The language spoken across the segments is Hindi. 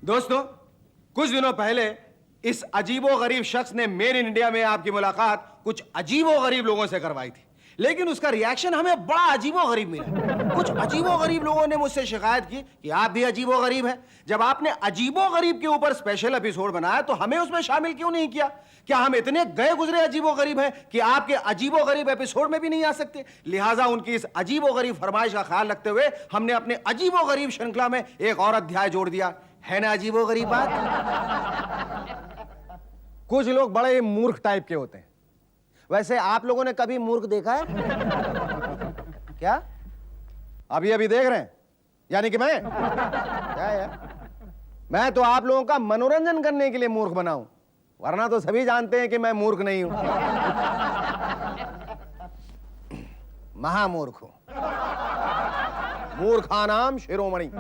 दोस्तों, कुछ दिनों पहले इस अजीबो-गरीब शख्स ने मेड इन इंडिया में आपकी मुलाकात कुछ अजीबो-गरीब लोगों से करवाई थी, लेकिन उसका रिएक्शन हमें बड़ा अजीबो-गरीब मिला। कुछ अजीबो-गरीब लोगों ने मुझसे शिकायत की कि आप भी अजीबो-गरीब हैं। जब आपने अजीबो-गरीब के ऊपर स्पेशल एपिसोड बनाया तो हमें उसमें शामिल क्यों नहीं किया? क्या हम इतने गए गुजरे अजीबो-गरीब हैं कि आपके अजीबो-गरीब एपिसोड में भी नहीं आ सकते? लिहाजा उनकी इस अजीबो-गरीब फरमाइश का ख्याल रखते हुए हमने अपने अजीबो-गरीब श्रृंखला में एक और अध्याय जोड़ दिया। है ना अजीबो-गरीब बात? कुछ लोग बड़े ही मूर्ख टाइप के होते हैं। वैसे आप लोगों ने कभी मूर्ख देखा है क्या? अभी अभी देख रहे हैं? यानी कि मैं क्या यार, मैं तो आप लोगों का मनोरंजन करने के लिए मूर्ख बना हूं, वरना तो सभी जानते हैं कि मैं मूर्ख नहीं हूं। महामूर्ख हूं, मूर्खानाम शिरोमणि।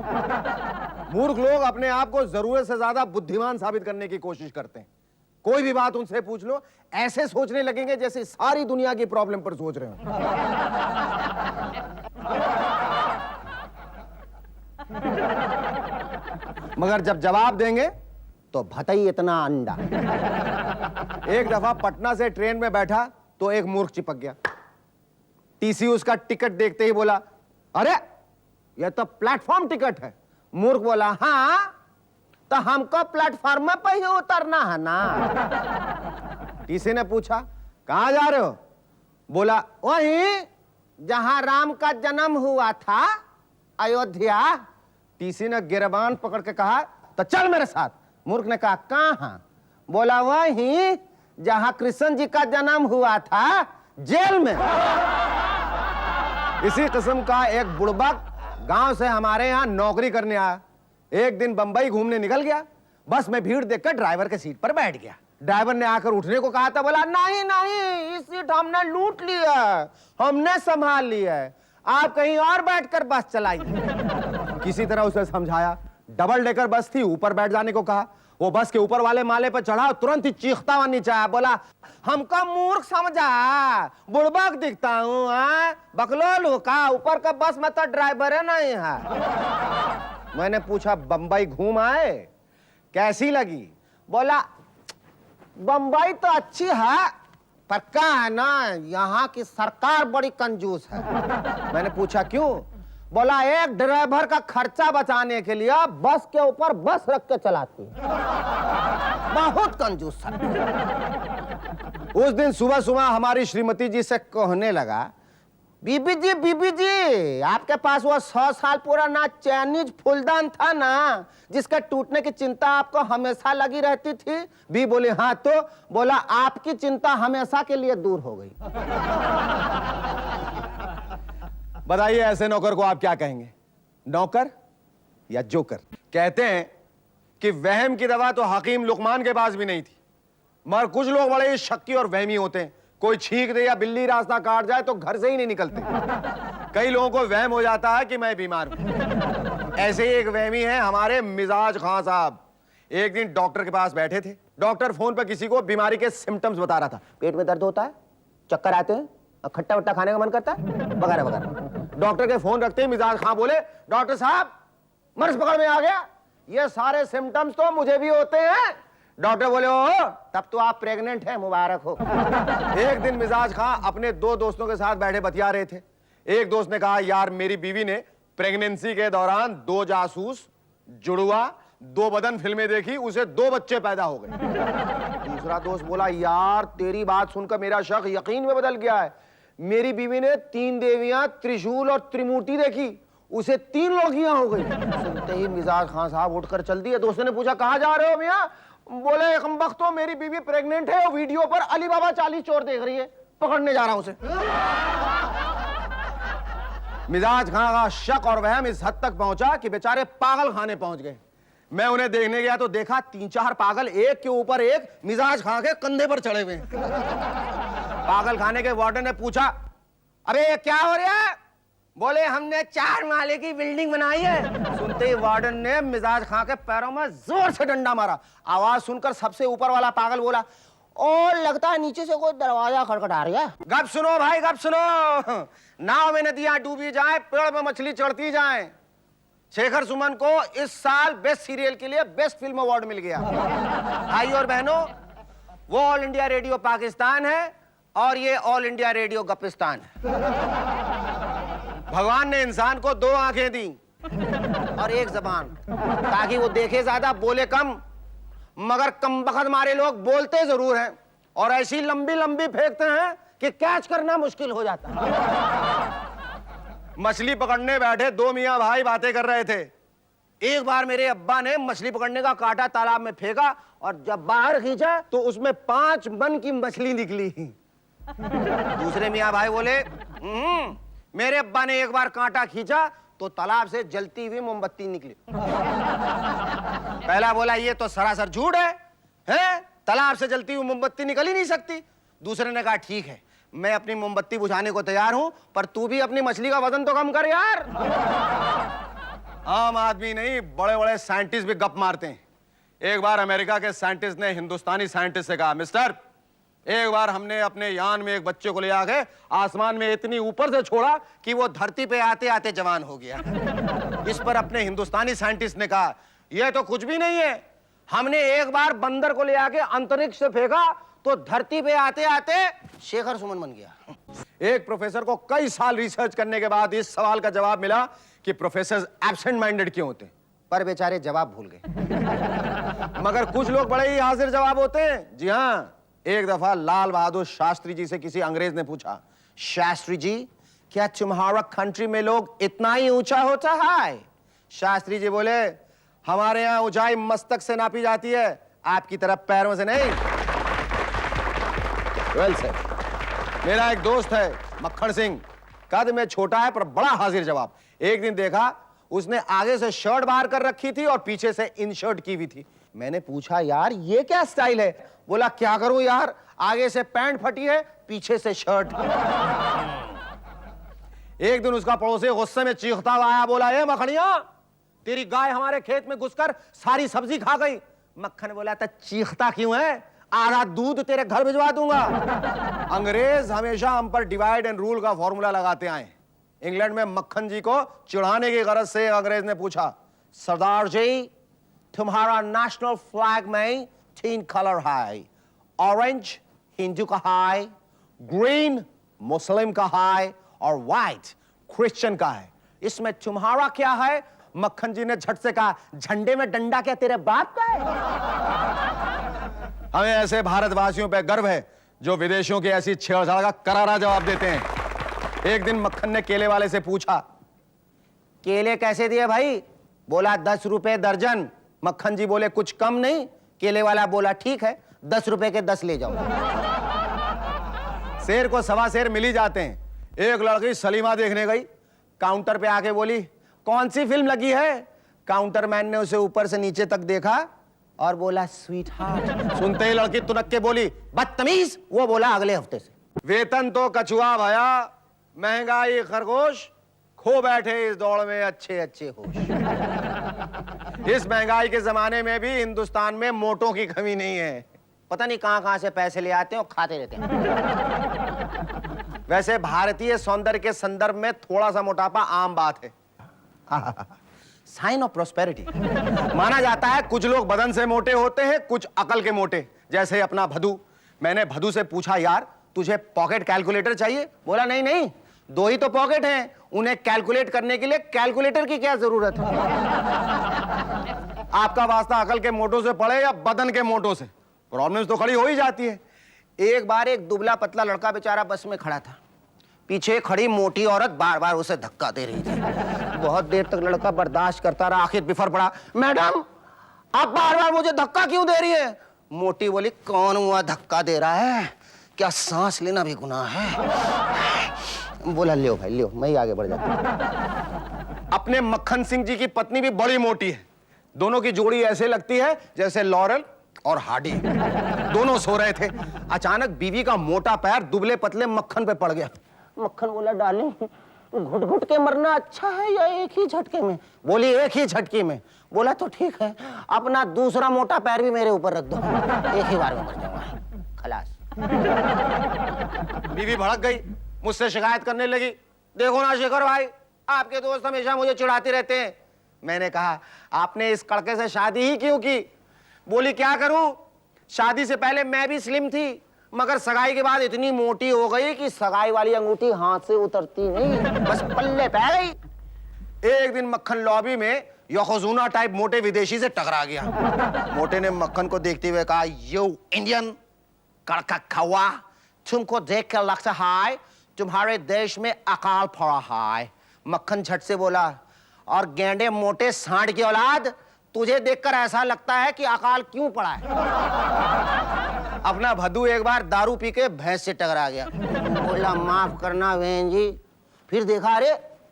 मूर्ख लोग अपने आप को जरूरत से ज्यादा बुद्धिमान साबित करने की कोशिश करते हैं। कोई भी बात उनसे पूछ लो, ऐसे सोचने लगेंगे जैसे सारी दुनिया की प्रॉब्लम पर सोच रहे हो। मगर जब जवाब देंगे तो भतई इतना अंडा। एक दफा पटना से ट्रेन में बैठा तो एक मूर्ख चिपक गया। टीसी उसका टिकट देखते ही बोला, अरे यह तो प्लेटफॉर्म टिकट है। मूर्ख बोला, हाँ तो हमको प्लेटफॉर्म पे ही उतरना है ना। टीसी ने पूछा, कहां जा रहे हो? बोला, वहीं जहां राम का जन्म हुआ था, अयोध्या। टीसी ने गिरबान पकड़ के कहा, तो चल मेरे साथ। मूर्ख ने कहा, कहां? बोला, वहीं जहां कृष्ण जी का जन्म हुआ था, जेल में। इसी किस्म का एक बुड़बक गांव से हमारे यहां नौकरी करने आया। एक दिन बंबई घूमने निकल गया। बस में भीड़ देखकर ड्राइवर के सीट पर बैठ गया। ड्राइवर ने आकर उठने को कहा था, बोला, नहीं नहीं, इस सीट हमने लूट लिया, हमने संभाल लिया है, आप कहीं और बैठकर बस चलाइए। किसी तरह उसे समझाया। डबल डेकर बस थी, ऊपर बैठ जाने को कहा। वो बस के ऊपर वाले माले पर चढ़ा, तुरंत ही चीखता हुआ नीचे आया। बोला, हमको मूर्ख समझा, बुड़बक दिखता हूँ, बकलोल हूँ का? ऊपर का बस में तो ड्राइवर है नहीं है। मैंने पूछा, बंबई घूम आए, कैसी लगी? बोला, बंबई तो अच्छी है, पर क्या है ना, यहाँ की सरकार बड़ी कंजूस है। मैंने पूछा, क्यों? बोला, एक ड्राइवर का खर्चा बचाने के लिए बस के ऊपर बस रख के चलाती है, बहुत कंजूस है। उस दिन सुबह सुबह हमारी श्रीमती जी से कहने लगा, बीबी जी, आपके पास वो 100 साल पुराना चाइनीज फूलदान था ना, जिसके टूटने की चिंता आपको हमेशा लगी रहती थी? बी बोले, हाँ तो? बोला, आपकी चिंता हमेशा के लिए दूर हो गई। बताइए, ऐसे नौकर को आप क्या कहेंगे? नौकर या जोकर? कहते हैं कि वहम की दवा तो हकीम लुकमान के पास भी नहीं थी, मगर कुछ लोग बड़े शक्की और वहमी होते हैं। कोई छींक दे या बिल्ली रास्ता काट जाए तो घर से ही नहीं निकलते। कई लोगों को वहम हो जाता है कि मैं बीमार हूं। ऐसे ही एक वहमी है हमारे मिजाज खां साहब। एक दिन डॉक्टर के पास बैठे थे। डॉक्टर फोन पर किसी को बीमारी के सिम्टम्स बता रहा था। पेट में दर्द होता है, चक्कर आते हैं, खट्टा वट्टा खाने का मन करता है, वगैरह वगैरह। डॉक्टर के फोन रखते ही मिजाज खां बोले, डॉक्टर साहब मर्ज पकड़ में आ गया, ये सारे सिम्टम्स तो मुझे भी होते हैं। डॉक्टर बोले, ओ तब तो आप प्रेग्नेंट हैं, मुबारक हो। एक दिन मिजाज खां अपने 2 दोस्तों के साथ बैठे बतिया रहे थे। एक दोस्त ने कहा, यार मेरी बीवी ने प्रेगनेंसी के दौरान 2 जासूस, जुड़वा, 2 बदन फिल्में देखी, उसे 2 बच्चे पैदा हो गए। दूसरा दोस्त बोला, यार तेरी बात सुनकर मेरा शक यकीन में बदल गया है। मेरी बीवी ने 3 देवियां, त्रिशूल और त्रिमूर्ति देखी, उसे 3 लड़कियां हो गई। सुनते ही मिजाज खां साहब उठकर चल दिए। दोस्तों ने पूछा, कहां जा रहे हो मियां? बोले, तो मेरी बीवी प्रेग्नेंट है और वीडियो पर अली बाबा 40 चोर देख रही है, पकड़ने जा रहा हूं उसे। मिजाज खां का शक और वहम इस हद तक पहुंचा कि बेचारे पागल खाने पहुंच गए। मैं उन्हें देखने गया तो देखा 3-4 पागल एक के ऊपर एक मिजाज खां के कंधे पर चढ़े हुए हैं। पागल खाने के वार्डन ने पूछा, अरे ये क्या हो रहा है? बोले, हमने 4 माले की बिल्डिंग बनाई है। सुनते ही वार्डन ने मिजाज खां के पैरों में जोर से डंडा मारा। आवाज सुनकर सबसे ऊपर वाला पागल बोला, और लगता है नीचे से कोई दरवाजा खड़खड़ा रहा है। गप सुनो भाई, गप सुनो। नाव में नदियां डूबी जाए, पेड़ में मछली चढ़ती जाए, शेखर सुमन को इस साल बेस्ट सीरियल के लिए बेस्ट फिल्म अवार्ड मिल गया। भाई और बहनों, वो ऑल इंडिया रेडियो पाकिस्तान है और ये ऑल इंडिया रेडियो गपिस्तान है। भगवान ने इंसान को 2 आंखें दी और 1 जबान, ताकि वो देखे ज्यादा बोले कम, मगर कमबख्त मारे लोग बोलते जरूर हैं और ऐसी लंबी लंबी फेंकते हैं कि कैच करना मुश्किल हो जाता है। मछली पकड़ने बैठे 2 मियां भाई बातें कर रहे थे। एक बार मेरे अब्बा ने मछली पकड़ने का कांटा तालाब में फेंका और जब बाहर खींचा तो उसमें 5 मन की मछली निकली। दूसरे मियां भाई बोले, मेरे अब्बा ने एक बार कांटा खींचा तो तालाब से जलती हुई मोमबत्ती निकली। पहला बोला, ये तो सरासर झूठ है? तालाब से जलती हुई मोमबत्ती निकल ही नहीं सकती। दूसरे ने कहा, ठीक है, मैं अपनी मोमबत्ती बुझाने को तैयार हूं, पर तू भी अपनी मछली का वजन तो कम कर यार। आम आदमी नहीं, बड़े बड़े साइंटिस्ट भी गप मारते हैं। एक बार अमेरिका के साइंटिस्ट ने हिंदुस्तानी साइंटिस्ट से कहा, मिस्टर, एक बार हमने अपने यान में एक बच्चे को ले आके आसमान में इतनी ऊपर से छोड़ा कि वो धरती पे आते आते जवान हो गया। इस पर अपने हिंदुस्तानी साइंटिस्ट ने कहा, यह तो कुछ भी नहीं है, हमने एक बार बंदर को ले आके अंतरिक्ष से फेंका तो धरती पे आते आते शेखर सुमन बन गया। एक प्रोफेसर को कई साल रिसर्च करने के बाद इस सवाल का जवाब मिला कि प्रोफेसर एब्सेंट माइंडेड क्यों होते हैं, पर बेचारे जवाब भूल गए। मगर कुछ लोग बड़े ही हाजिर जवाब होते हैं। जी हाँ, एक दफा लाल बहादुर शास्त्री जी से किसी अंग्रेज ने पूछा, शास्त्री जी, क्या तुम्हारा कंट्री में लोग इतना ही ऊंचा होता है? शास्त्री जी बोले, हमारे यहां ऊंचाई मस्तक से नापी जाती है, आपकी तरफ पैरों से नहीं। वेल सर, मेरा एक दोस्त है मक्खन सिंह, कद में छोटा है पर बड़ा हाजिर जवाब। एक दिन देखा उसने आगे से शर्ट बाहर कर रखी थी और पीछे से इन शर्ट की हुई थी। मैंने पूछा, यार ये क्या स्टाइल है? बोला, क्या करूं यार, आगे से पैंट फटी है, पीछे से शर्ट। एक दिन उसका पड़ोसी गुस्से में चीखता हुआ आया, बोला, ए मखनिया, तेरी गाय हमारे खेत में घुसकर सारी सब्जी खा गई। मक्खन बोला, तो चीखता क्यों है, आधा दूध तेरे घर भिजवा दूंगा। अंग्रेज हमेशा हम पर डिवाइड एंड रूल का फॉर्मूला लगाते आए। इंग्लैंड में मक्खन जी को चिढ़ाने की गरज से अंग्रेज ने पूछा, सरदार जी, तुम्हारा नेशनल फ्लैग में 3 कलर है, ऑरेंज हिंदू का है, ग्रीन मुस्लिम का है और व्हाइट क्रिश्चियन का है, इसमें तुम्हारा क्या है? मक्खन जी ने झट से कहा, झंडे में डंडा क्या तेरे बाप का है? हमें ऐसे भारतवासियों पे गर्व है जो विदेशियों की ऐसी छेड़छाड़ का करारा जवाब देते हैं। एक दिन मक्खन ने केले वाले से पूछा, केले कैसे दिए भाई? बोला, 10 रुपए दर्जन। मक्खन जी बोले, कुछ कम नहीं? केले वाला बोला, ठीक है, 10 रुपए के 10 ले जाओ। शेर को सवा शेर मिल ही जाते हैं। एक लड़की सलीमा देखने गई, काउंटर पे आके बोली, कौन सी फिल्म लगी है? काउंटरमैन ने उसे ऊपर से नीचे तक देखा और बोला, स्वीट हार्ट। सुनते ही लड़की तुनक के बोली, बदतमीज। वो बोला, अगले हफ्ते से। वेतन तो कछुआ भया, महंगाई खरगोश, खो बैठे इस दौड़ में अच्छे अच्छे होश। इस महंगाई के जमाने में भी हिंदुस्तान में मोटों की कमी नहीं है। पता नहीं कहां से पैसे ले आते हैं और खाते रहते हैं। वैसे भारतीय सौंदर्य के संदर्भ में थोड़ा सा मोटापा आम बात है, साइन ऑफ प्रोस्पेरिटी। माना जाता है कुछ लोग बदन से मोटे होते हैं, कुछ अकल के मोटे, जैसे अपना भदू। मैंने भदू से पूछा, यार तुझे पॉकेट कैलकुलेटर चाहिए? बोला, नहीं नहीं, 2 ही तो पॉकेट हैं, उन्हें कैलकुलेट करने के लिए कैलकुलेटर की क्या जरूरत है? आपका वास्ता अकल के मोटों से पड़े या बदन के मोटों से, प्रॉब्लम्स तो खड़ी हो ही जाती है। एक बार एक दुबला पतला लड़का बेचारा बस में खड़ा था, पीछे खड़ी मोटी औरत बार बार उसे धक्का दे रही थी। बहुत देर तक लड़का बर्दाश्त करता रहा, आखिर बिफर पड़ा, मैडम आप बार बार मुझे धक्का क्यों दे रही है? मोटी बोली, कौन हुआ धक्का दे रहा है? क्या सांस लेना भी गुनाह है? बोला, लियो भाई लियो, मैं ही आगे बढ़ जाता हूं। अपने मक्खन सिंह जी की पत्नी भी बड़ी मोटी है, दोनों की जोड़ी ऐसे लगती है जैसे लॉरेल और हार्डी। दोनों सो रहे थे, अचानक बीवी का मोटा पैर दुबले पतले मक्खन पे पड़ गया। मक्खन बोला, डार्लिंग घुट घुट के मरना अच्छा है या एक ही झटके में? बोली, एक ही झटके में। बोला, तो ठीक है, अपना दूसरा मोटा पैर भी मेरे ऊपर रख दो, एक ही बार में मर जाऊंगा, खलास। बीवी भड़क गई, मुझसे शिकायत करने लगी, देखो ना शेखर भाई, आपके दोस्त हमेशा मुझे चिढ़ाते रहते हैं, मैंने कहा आपने इस कड़के से शादी ही क्यों की? बोली क्या करूं, शादी से पहले मैं भी स्लिम थी, मगर सगाई के बाद इतनी मोटी हो गई कि सगाई वाली अंगूठी हाथ से उतरती नहीं, बस पल्ले पै गई। एक दिन मक्खन लॉबी में योकोजुना टाइप मोटे विदेशी से टकरा गया। मोटे ने मक्खन को देखते हुए कहा, यू इंडियन कड़का कौवा, तुमको देख कर लगता है तुम्हारे देश में अकाल पड़ा है। मक्खन झट से बोला, और गेंडे मोटे सांड की औलाद, तुझे देखकर ऐसा लगता है कि अकाल क्यों पड़ा है? अपना भद्दू एक बार दारू पी के भैंस से टकरा गया। बोला माफ करना बहन जी, फिर देखा अरे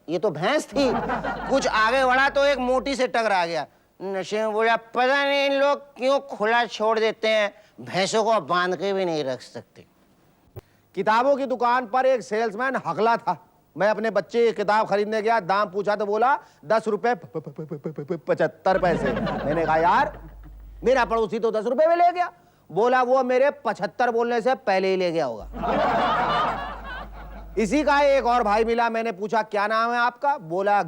ये तो भैंस थी। कुछ आगे बढ़ा तो एक मोटी से टकरा गया। नशे में बोला पता नहीं इन लोग क्यों खुला छोड़ देते हैं, भैंसों को बांध के भी नहीं रख सकते। किताबों की दुकान पर एक सेल्समैन हकला था। मैं अपने बच्चे की किताब खरीदने गया, दाम पूछा तो बोला 10 रुपए 75 पैसे। मैंने कहा यार मेरा पड़ोसी तो 10 रुपए में ले गया। बोला वो मेरे 75 बोलने से पहले ही ले गया होगा। इसी का एक और भाई मिला, मैंने पूछा क्या नाम है आपका? बोला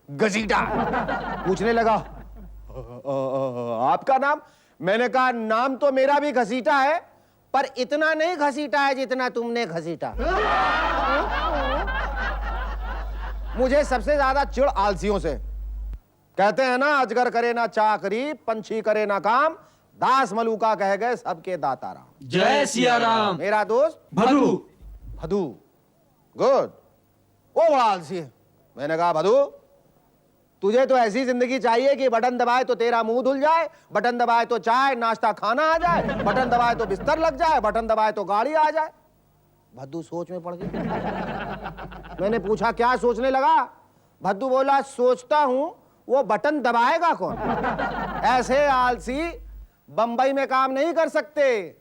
गजीटा। पूछने लगा आपका नाम? मैंने कहा नाम तो मेरा भी घसीटा है, पर इतना नहीं घसीटा है जितना तुमने घसीटा। मुझे सबसे ज्यादा चिढ़ आलसियों से। कहते हैं ना अजगर करे ना चाकरी, पंछी करे ना काम, दास मलूका कह गए सबके दाता राम। जय सिया राम। मेरा दोस्त भदू। भदू, गुड। वो बड़ा आलसी है। मैंने कहा भदू तुझे तो ऐसी जिंदगी चाहिए कि बटन दबाए तो तेरा मुंह धुल जाए, बटन दबाए तो चाय नाश्ता खाना आ जाए, बटन दबाए तो बिस्तर लग जाए, बटन दबाए तो गाड़ी आ जाए। भद्दू सोच में पड़ गया। मैंने पूछा क्या सोचने लगा? भद्दू बोला सोचता हूं वो बटन दबाएगा कौन? ऐसे आलसी बंबई में काम नहीं कर सकते।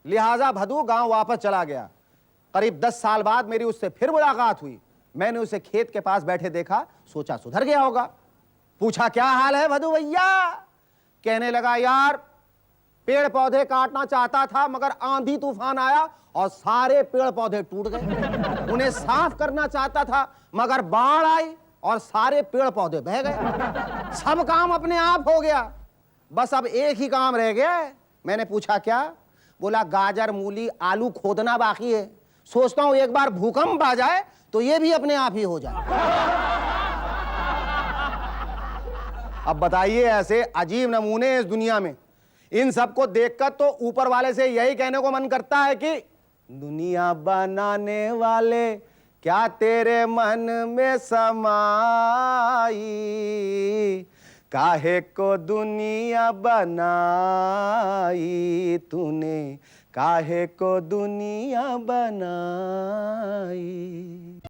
लिहाजा भद्दू गांव वापस चला गया। करीब 10 साल बाद मेरी उससे फिर मुलाकात हुई। मैंने उसे खेत के पास बैठे देखा, सोचा सुधर गया होगा। पूछा क्या हाल है भदू भैया? कहने लगा यार पेड़ पौधे काटना चाहता था मगर आंधी तूफान आया और सारे पेड़ पौधे टूट गए। उन्हें साफ करना चाहता था मगर बाढ़ आई और सारे पेड़ पौधे बह गए। सब काम अपने आप हो गया, बस अब एक ही काम रह गया है। मैंने पूछा क्या? बोला गाजर मूली आलू खोदना बाकी है। सोचता हूं एक बार भूकंप आ जाए तो ये भी अपने आप ही हो जाए। अब बताइए ऐसे अजीब नमूने इस दुनिया में, इन सबको देखकर तो ऊपर वाले से यही कहने को मन करता है कि दुनिया बनाने वाले क्या तेरे मन में समाई, काहे को दुनिया बनाई तूने, काहे को दुनिया बनाई।